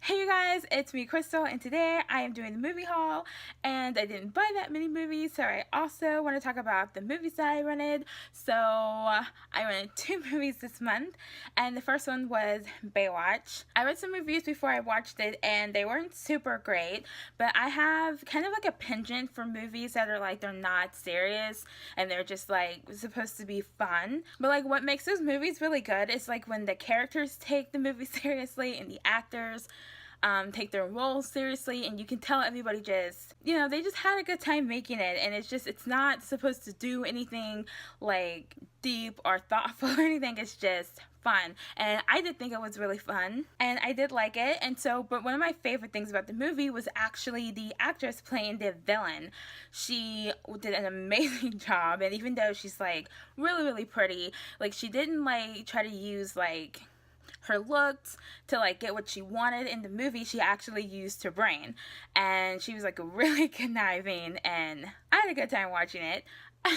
Hey you guys, it's me Crystal, and today I am doing the movie haul, and I didn't buy that many movies, so I also want to talk about the movies that I rented. So I rented two movies this month, and the first one was Baywatch. I read some reviews before I watched it, and they weren't super great, but I have kind of like a penchant for movies that are like, they're not serious, and they're just like supposed to be fun. But like what makes those movies really good is like when the characters take the movie seriously and the actors take their roles seriously, and you can tell everybody just, they just had a good time making it, and it's not supposed to do anything like deep or thoughtful or anything. It's just fun, and I did think it was really fun, and I did like it. And so, but one of my favorite things about the movie was actually the actress playing the villain. She did an amazing job, and even though she's like really pretty, like she didn't like try to use like her looks to like get what she wanted in the movie. She actually used her brain, and she was like really conniving, and I had a good time watching it.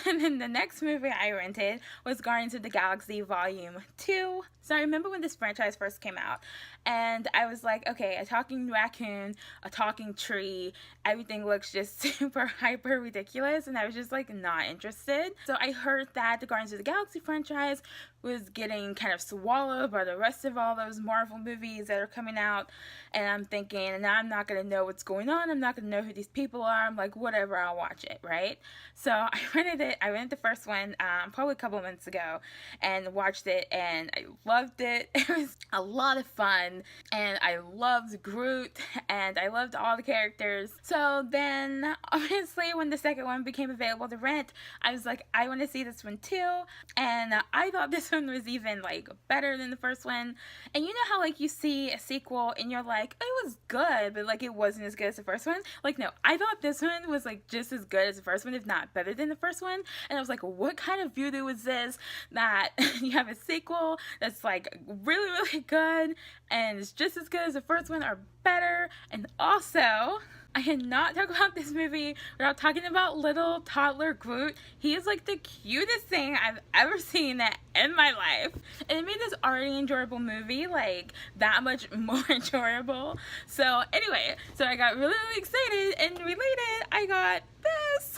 And then the next movie I rented was Guardians of the Galaxy Volume 2. So I remember when this franchise first came out, and I was like, okay, a talking raccoon, a talking tree, everything looks just super hyper ridiculous, and I was just like not interested. So I heard that the Guardians of the Galaxy franchise was getting kind of swallowed by the rest of all those Marvel movies that are coming out, and I'm thinking, and I'm not going to know what's going on, I'm not going to know who these people are, I'm like, whatever, I'll watch it, right? So I rented the first one probably a couple months ago, and watched it, and I loved it. It was a lot of fun, and I loved Groot, and I loved all the characters. So then, obviously, when the second one became available to rent, I was like, I want to see this one too, and I thought this one was even like better than the first one. And you know how like you see a sequel and you're like, it was good, but like it wasn't as good as the first one? Like, no, I thought this one was like just as good as the first one, if not better than the first one. And I was like, what kind of voodoo is this, that you have a sequel that's like really good and it's just as good as the first one or better? And also, I cannot talk about this movie without talking about little toddler Groot. He is like the cutest thing I've ever seen in my life. And it made this already enjoyable movie like that much more enjoyable. So anyway, so I got really excited, and related, I got this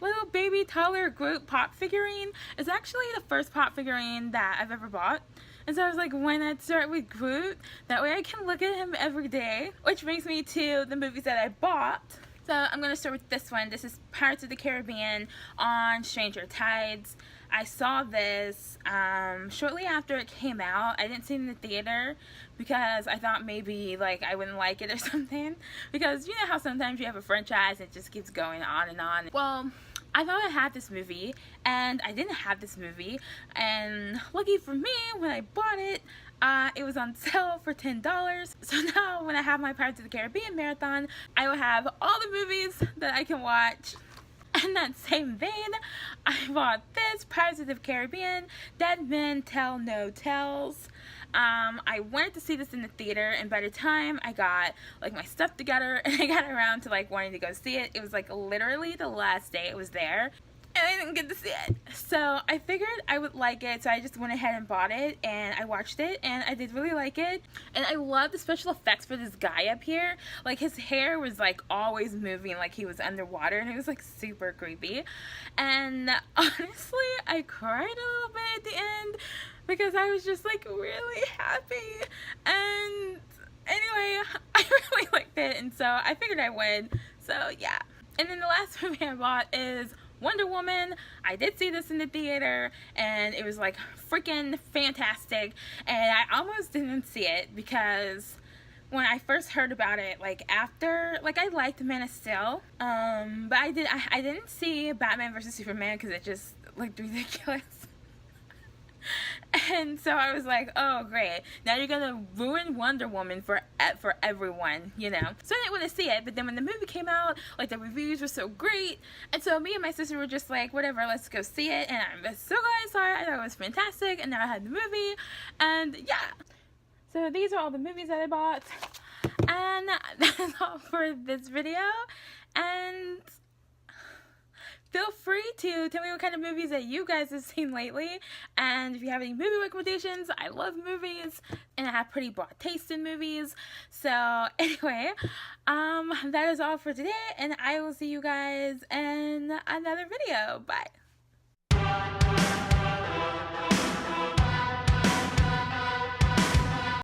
little baby toddler Groot pop figurine. It's actually the first pop figurine that I've ever bought. And so I was like, why not start with Groot? That way I can look at him every day. Which brings me to the movies that I bought. So I'm going to start with this one. This is Pirates of the Caribbean on Stranger Tides. I saw this shortly after it came out. I didn't see it in the theater because I thought maybe like I wouldn't like it or something. Because you know how sometimes you have a franchise and it just keeps going on and on. Well, I thought I had this movie, and I didn't have this movie, and lucky for me, when I bought it, it was on sale for $10. So now when I have my Pirates of the Caribbean marathon, I will have all the movies that I can watch. In that same vein, I bought this, Pirates of the Caribbean, Dead Men Tell No Tales. I wanted to see this in the theater, and by the time I got like my stuff together and I got around to like wanting to go see it, it was like literally the last day it was there, and I didn't get to see it. So I figured I would like it, so I just went ahead and bought it, and I watched it, and I did really like it. And I love the special effects for this guy up here. Like his hair was like always moving like he was underwater, and it was like super creepy. And honestly, I cried a little bit at the end because I was just like really happy. And anyway, I really liked it, and so I figured I would. So yeah. And then the last movie I bought is Wonder Woman. I did see this in the theater, and it was like freaking fantastic, and I almost didn't see it because when I first heard about it, like after, like I liked Man of Steel, but I didn't see Batman vs Superman because it just looked ridiculous. And so I was like, oh great, now you're gonna ruin Wonder Woman for everyone, you know. So I didn't want to see it, but then when the movie came out, like the reviews were so great, and so me and my sister were just like, whatever, let's go see it. And I'm so glad I saw it. I thought it was fantastic, and now I had the movie, and yeah. So these are all the movies that I bought, and that's all for this video, and feel free to tell me what kind of movies that you guys have seen lately. And if you have any movie recommendations, I love movies and I have pretty broad taste in movies. So anyway, that is all for today, and I will see you guys in another video. Bye.